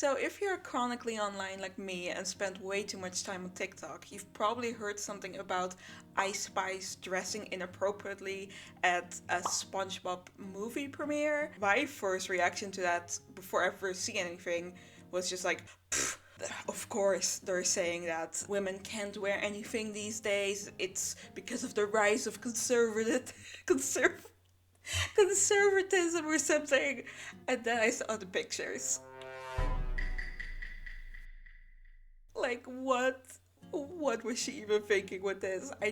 So, if you're chronically online like me and spend way too much time on TikTok, you've probably heard something about Ice Spice dressing inappropriately at a Spongebob movie premiere. My first reaction to that, before ever seeing anything, was just like, "Pfft, of course, they're saying that women can't wear anything these days. It's because of the rise of conservatism or something." And then I saw the pictures. Like what was she even thinking with this? I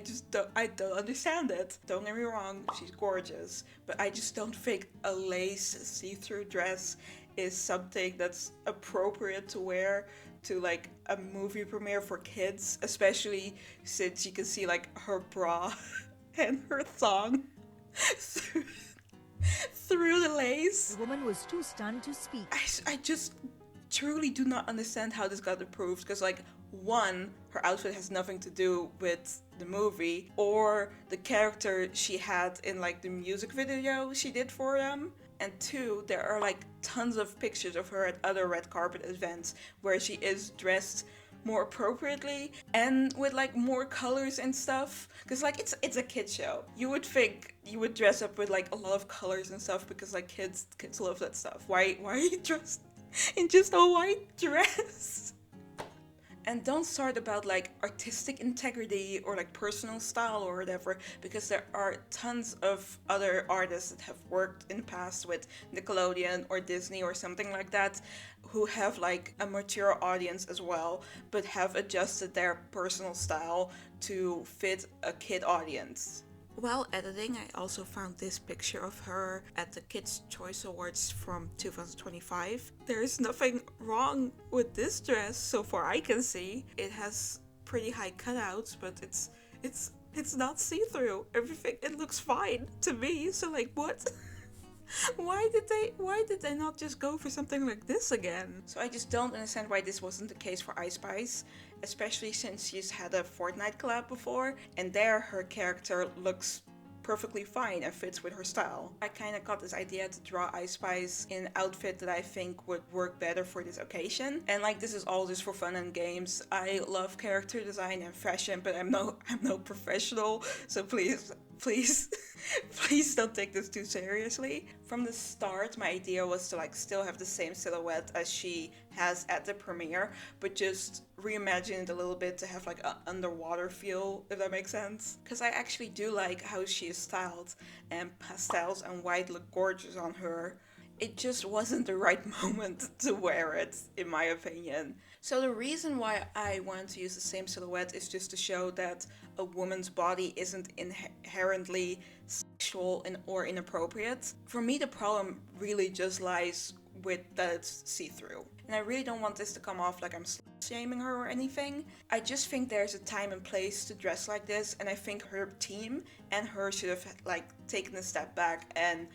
don't understand it. Don't get me wrong, she's gorgeous, but I just don't think a lace see-through dress is something that's appropriate to wear to like a movie premiere for kids, especially since you can see like her bra and her thong through, through the lace. The woman was too stunned to speak. I just truly do not understand how this got approved because, like, one, her outfit has nothing to do with the movie or the character she had in, like, the music video she did for them. And two, there are, like, tons of pictures of her at other red carpet events where she is dressed more appropriately and with like more colors and stuff because like it's a kid show. You would think you would dress up with like a lot of colors and stuff because like kids love that stuff. Why are you dressed in just a white dress? And don't start about like artistic integrity or like personal style or whatever, because there are tons of other artists that have worked in the past with Nickelodeon or Disney or something like that who have like a mature audience as well, but have adjusted their personal style to fit a kid audience. While editing, I also found this picture of her at the Kids' Choice Awards from 2025. There is nothing wrong with this dress, so far I can see. It has pretty high cutouts, but it's not see-through. Everything, it looks fine to me. So like, what? Why did they not just go for something like this again? So I just don't understand why this wasn't the case for Ice Spice, especially since she's had a Fortnite collab before, and there her character looks perfectly fine and fits with her style. I kind of got this idea to draw Ice Spice in an outfit that I think would work better for this occasion. And like, this is all just for fun and games. I love character design and fashion, but I'm no professional, so please please don't take this too seriously. From the start, my idea was to like still have the same silhouette as she has at the premiere, but just reimagine it a little bit to have like an underwater feel, if that makes sense. Because I actually do like how she is styled, and pastels and white look gorgeous on her. It just wasn't the right moment to wear it, in my opinion. So the reason why I wanted to use the same silhouette is just to show that a woman's body isn't inherently sexual or inappropriate. For me, the problem really just lies with that it's see-through. And I really don't want this to come off like I'm shaming her or anything. I just think there's a time and place to dress like this, and I think her team and her should have like taken a step back and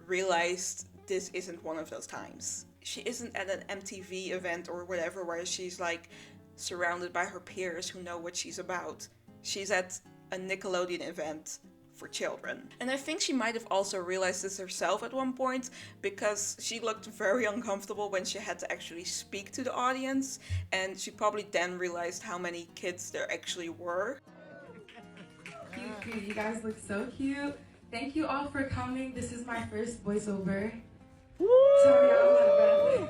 realized this isn't one of those times. She isn't at an MTV event or whatever where she's like surrounded by her peers who know what she's about. She's at a Nickelodeon event for children. And I think she might have also realized this herself at one point, because she looked very uncomfortable when she had to actually speak to the audience, and she probably then realized how many kids there actually were. Cute, you guys look so cute. Thank you all for coming. This is my first voiceover. Woo! Sorry, I'm out of breath.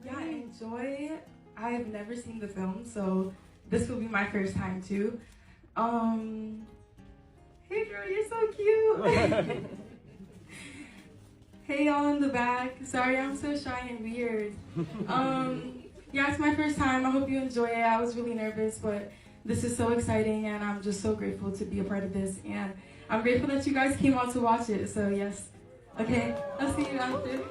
Yeah, enjoy. I have never seen the film, so this will be my first time too. Hey girl, you're so cute. Hey y'all in the back. Sorry, I'm so shy and weird. Yeah, it's my first time. I hope you enjoy it. I was really nervous, but this is so exciting, and I'm just so grateful to be a part of this, and I'm grateful that you guys came out to watch it, so yes. Okay, I'll see you after.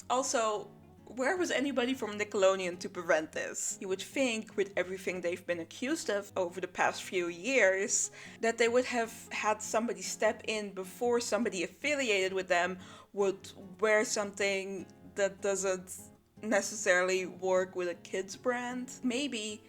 Also, where was anybody from Nickelodeon to prevent this? You would think, with everything they've been accused of over the past few years, that they would have had somebody step in before somebody affiliated with them would wear something that doesn't necessarily work with a kid's brand. Maybe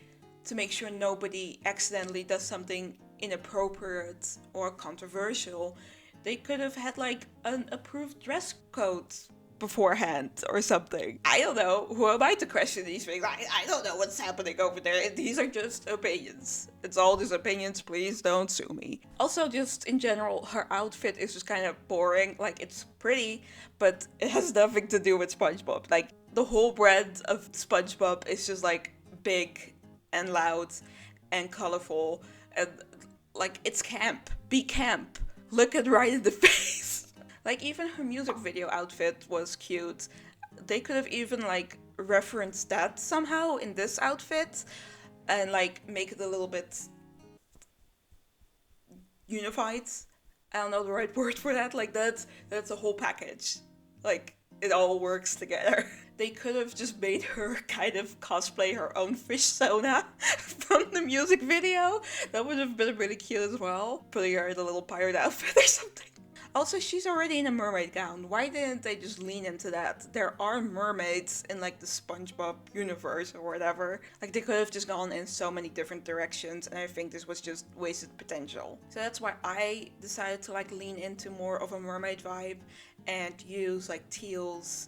to make sure nobody accidentally does something inappropriate or controversial, they could have had like an approved dress code beforehand or something. I don't know. Who am I to question these things? I don't know what's happening over there. These are just opinions. It's all just opinions. Please don't sue me. Also, just in general, her outfit is just kind of boring. Like, it's pretty, but it has nothing to do with SpongeBob. Like, the whole brand of SpongeBob is just like big and loud and colorful and like it's camp. Be camp. Look it right in the face. Like even her music video outfit was cute. They could have even like referenced that somehow in this outfit and like make it a little bit unified. I don't know the right word for that. Like that's a whole package. Like it all works together. They could have just made her kind of cosplay her own fish Sona from the music video. That would have been really cute as well. Putting her in a little pirate outfit or something. Also, she's already in a mermaid gown. Why didn't they just lean into that? There are mermaids in like the SpongeBob universe or whatever. Like they could have just gone in so many different directions and I think this was just wasted potential. So that's why I decided to like lean into more of a mermaid vibe and use like teals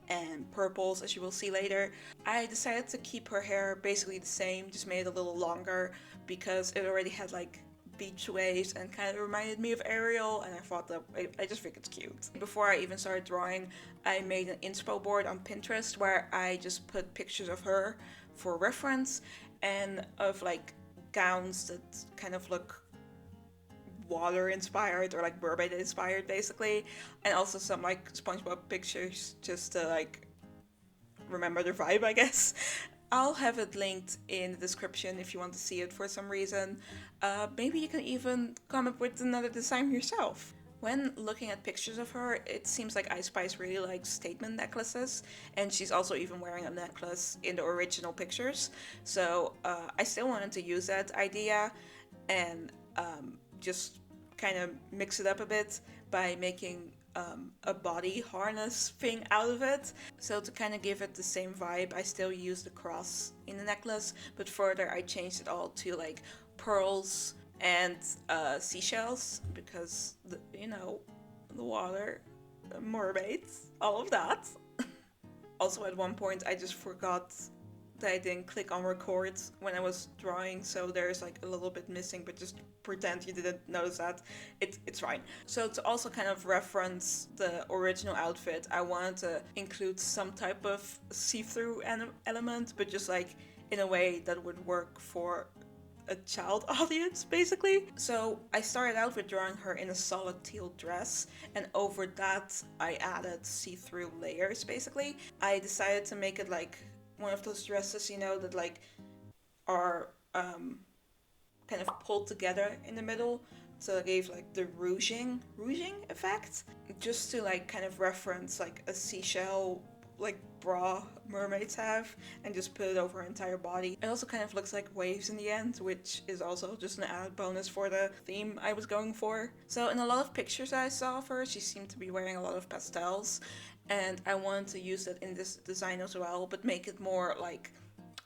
and purples, as you will see later. I decided to keep her hair basically the same, just made it a little longer because it already had like beach waves and kind of reminded me of Ariel, and I thought that I just think it's cute. Before I even started drawing, I made an inspo board on Pinterest where I just put pictures of her for reference and of like gowns that kind of look water inspired or like mermaid inspired basically, and also some like SpongeBob pictures just to like remember the vibe, I guess. I'll have it linked in the description if you want to see it for some reason. Maybe you can even come up with another design yourself. When looking at pictures of her, it seems like Ice Spice really likes statement necklaces, and she's also even wearing a necklace in the original pictures. So I still wanted to use that idea and just kind of mix it up a bit by making a body harness thing out of it. So to kind of give it the same vibe, I still used the cross in the necklace, but further I changed it all to like pearls and seashells because, the water, the mermaids, all of that. Also at one point I just forgot that I didn't click on record when I was drawing, so there's like a little bit missing, but just pretend you didn't notice that. It's fine. So to also kind of reference the original outfit, I wanted to include some type of see-through element, but just like in a way that would work for a child audience, basically. So I started out with drawing her in a solid teal dress, and over that I added see-through layers, basically. I decided to make it like one of those dresses, that like are kind of pulled together in the middle, so it gave like the rouging effect, just to like kind of reference like a seashell like bra mermaids have, and just put it over her entire body. It also kind of looks like waves in the end, which is also just an added bonus for the theme I was going for. So in a lot of pictures I saw of her, she seemed to be wearing a lot of pastels, and I wanted to use that in this design as well, but make it more like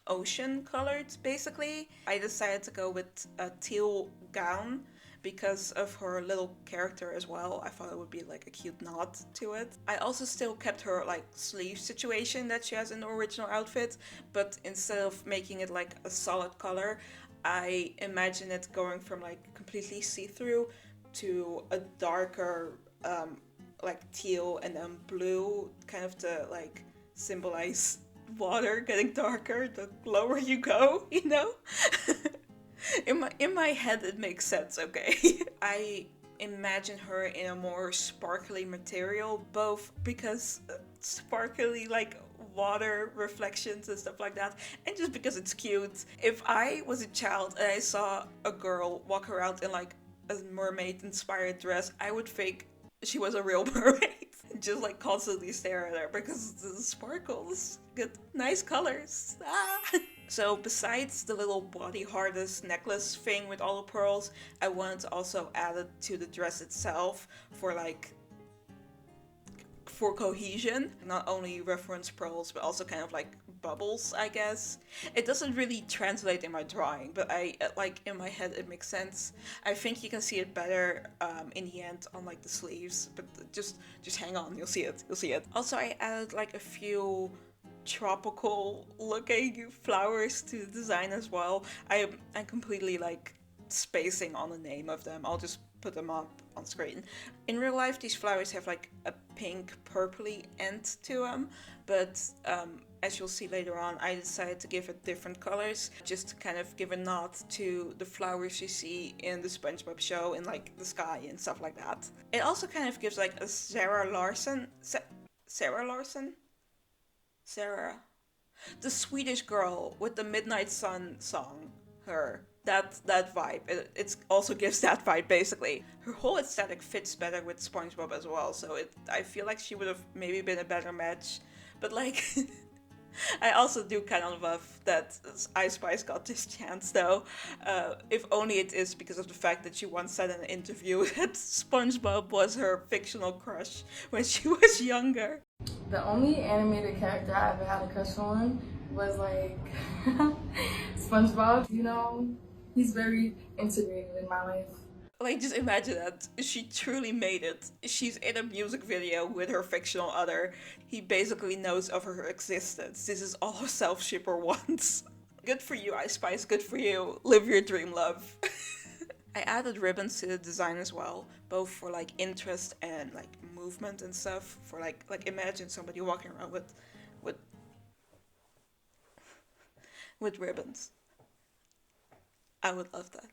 ocean colored, basically. I decided to go with a teal gown because of her little character as well. I thought it would be like a cute nod to it. I also still kept her like sleeve situation that she has in the original outfit, but instead of making it like a solid color, I imagine it going from like completely see-through to a darker like teal and then blue, kind of to like symbolize water getting darker the lower you go, In my head it makes sense, okay? I imagine her in a more sparkly material, both because sparkly like water reflections and stuff like that, and just because it's cute. If I was a child and I saw a girl walk around in like a mermaid inspired dress, I would think she was a real mermaid. Just like constantly stare at her because the sparkles get nice colors. So besides the little body harness necklace thing with all the pearls, I wanted to also add it to the dress itself for like for cohesion. Not only reference pearls, but also kind of like bubbles, I guess. It doesn't really translate in my drawing, but like in my head it makes sense. I think you can see it better in the end on like the sleeves, but just hang on, you'll see it. Also, I added like a few tropical looking flowers to the design as well. I'm completely like spacing on the name of them. I'll just put them up on screen. In real life, these flowers have like a pink purpley end to them, but as you'll see later on, I decided to give it different colors just to kind of give a nod to the flowers you see in the Spongebob show in like the sky and stuff like that. It also kind of gives like a Sarah, the Swedish girl with the Midnight Sun song, her. That vibe. It also gives that vibe, basically. Her whole aesthetic fits better with SpongeBob as well, so I feel like she would have maybe been a better match. But like, I also do kind of love that Ice Spice got this chance, though. If only it is because of the fact that she once said in an interview that SpongeBob was her fictional crush when she was younger. The only animated character I ever had a crush on was like SpongeBob. You know, he's very integrated in my life. Like, just imagine that. She truly made it. She's in a music video with her fictional other. He basically knows of her existence. This is all a self-shipper wants. Good for you, Ice Spice. Good for you. Live your dream, love. I added ribbons to the design as well, both for like interest and like movement and stuff. For like imagine somebody walking around with ribbons. I would love that.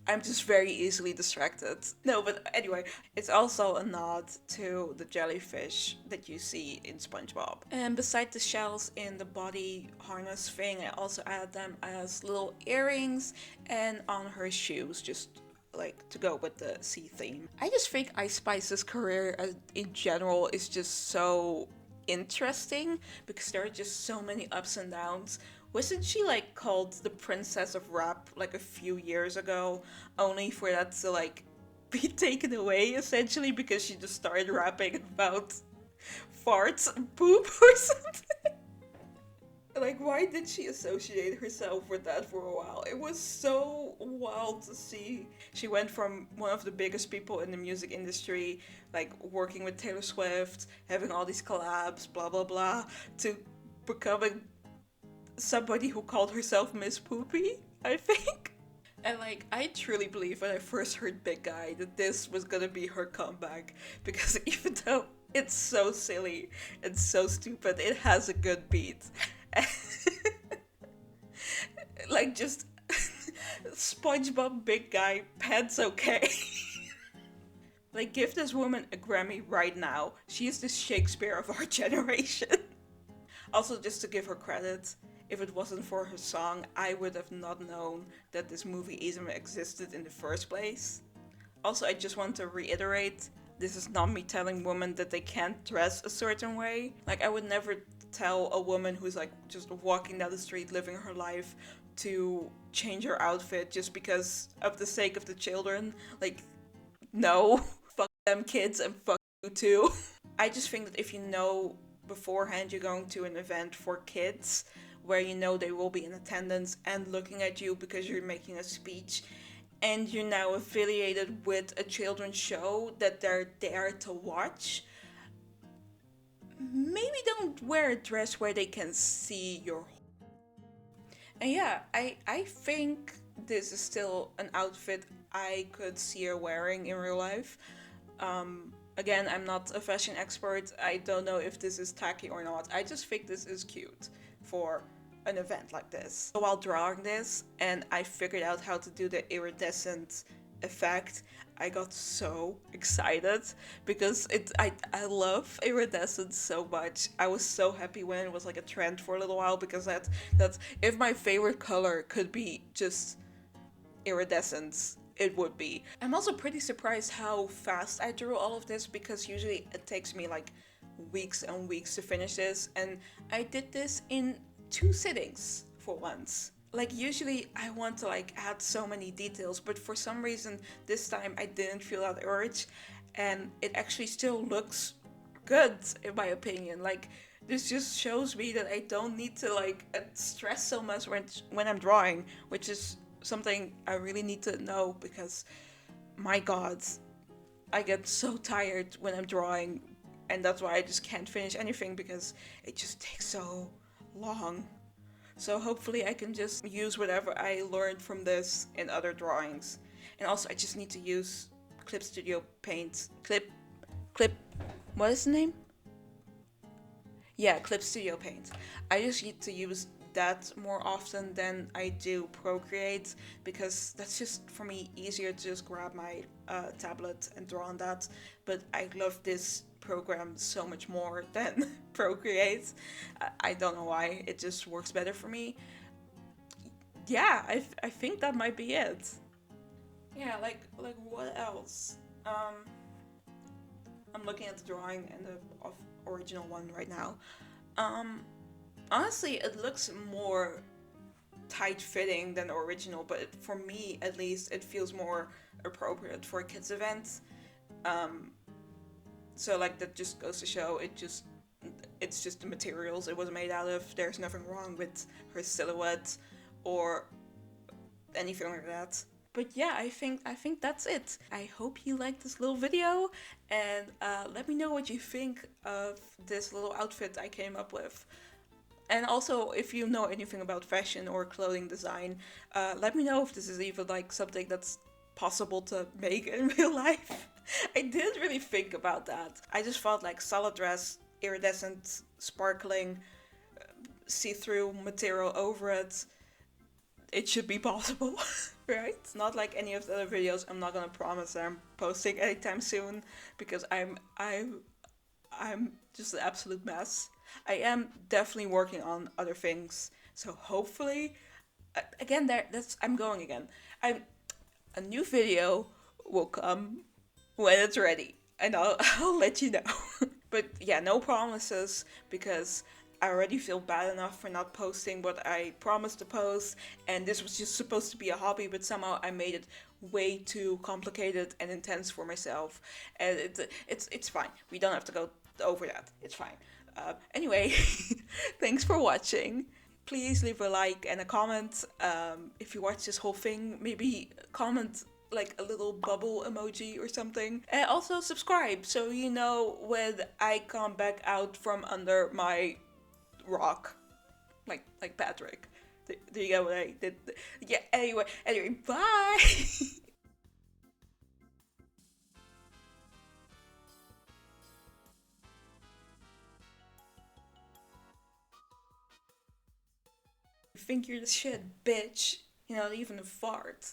I'm just very easily distracted. No, but anyway, it's also a nod to the jellyfish that you see in SpongeBob. And beside the shells in the body harness thing, I also added them as little earrings and on her shoes, just like to go with the sea theme. I just think Ice Spice's career in general is just so interesting because there are just so many ups and downs. Wasn't she like called the Princess of Rap like a few years ago, only for that to like be taken away essentially because she just started rapping about farts and poop or something? Like, why did she associate herself with that for a while? It was so wild to see. She went from one of the biggest people in the music industry, like working with Taylor Swift, having all these collabs, blah blah blah, to becoming somebody who called herself Miss Poopy, I think. And like, I truly believe when I first heard Big Guy that this was gonna be her comeback, because even though it's so silly and so stupid, it has a good beat. Like, just SpongeBob, Big Guy, pants okay. Like, give this woman a Grammy right now. She is the Shakespeare of our generation. Also, just to give her credit, if it wasn't for her song, I would have not known that this movie even existed in the first place. Also, I just want to reiterate, this is not me telling women that they can't dress a certain way. Like, I would never tell a woman who's like just walking down the street living her life to change her outfit just because of the sake of the children. Like, no. Fuck them kids and fuck you too. I just think that if you know beforehand you're going to an event for kids where you know they will be in attendance and looking at you because you're making a speech, and you're now affiliated with a children's show that they're there to watch, maybe don't wear a dress where they can see your. And yeah, I think this is still an outfit I could see her wearing in real life. Again, I'm not a fashion expert. I don't know if this is tacky or not. I just think this is cute for an event like this. So while drawing this and I figured out how to do the iridescent effect, I got so excited because I love iridescence so much. I was so happy when it was like a trend for a little while, because that's if my favorite color could be just iridescence, it would be. I'm also pretty surprised how fast I drew all of this, because usually it takes me like weeks and weeks to finish this, and I did this in 2 sittings for once. Like, usually I want to like add so many details, but for some reason this time I didn't feel that urge, and it actually still looks good in my opinion. Like, this just shows me that I don't need to like stress so much when I'm drawing, which is something I really need to know because my god, I get so tired when I'm drawing, and that's why I just can't finish anything because it just takes so long. So hopefully I can just use whatever I learned from this in other drawings. And also I just need to use Clip Studio Paint. Clip, what is the name? Yeah, Clip Studio Paint. I just need to use that more often than I do Procreate because that's just for me easier to just grab my tablet and draw on that. But I love this program so much more than Procreate. I don't know why, it just works better for me. Yeah, I think that might be it. Yeah, like what else? I'm looking at the drawing and the original one right now. Honestly, it looks more tight-fitting than the original, but for me, at least, it feels more appropriate for a kids' event. So like that just goes to show it's just the materials it was made out of. There's nothing wrong with her silhouette or anything like that. But yeah, I think that's it. I hope you liked this little video, and let me know what you think of this little outfit I came up with. And also, if you know anything about fashion or clothing design, let me know if this is even like something that's possible to make in real life. I didn't really think about that. I just felt like solid dress, iridescent, sparkling, see-through material over it. It should be possible, right? It's not like any of the other videos. I'm not gonna promise that I'm posting anytime soon because I'm just an absolute mess. I am definitely working on other things, so hopefully, again, I'm going again. A new video will come when it's ready, and I'll let you know. But yeah, no promises because I already feel bad enough for not posting what I promised to post, and this was just supposed to be a hobby, but somehow I made it way too complicated and intense for myself, and it's fine. We don't have to go over that. It's fine. Anyway, thanks for watching. Please leave a like and a comment. If you watch this whole thing, maybe comment like a little bubble emoji or something. And also subscribe so you know when I come back out from under my rock. Like Patrick. Do you get what I did? Yeah, anyway, bye! You think you're the shit, bitch. You're not even a fart.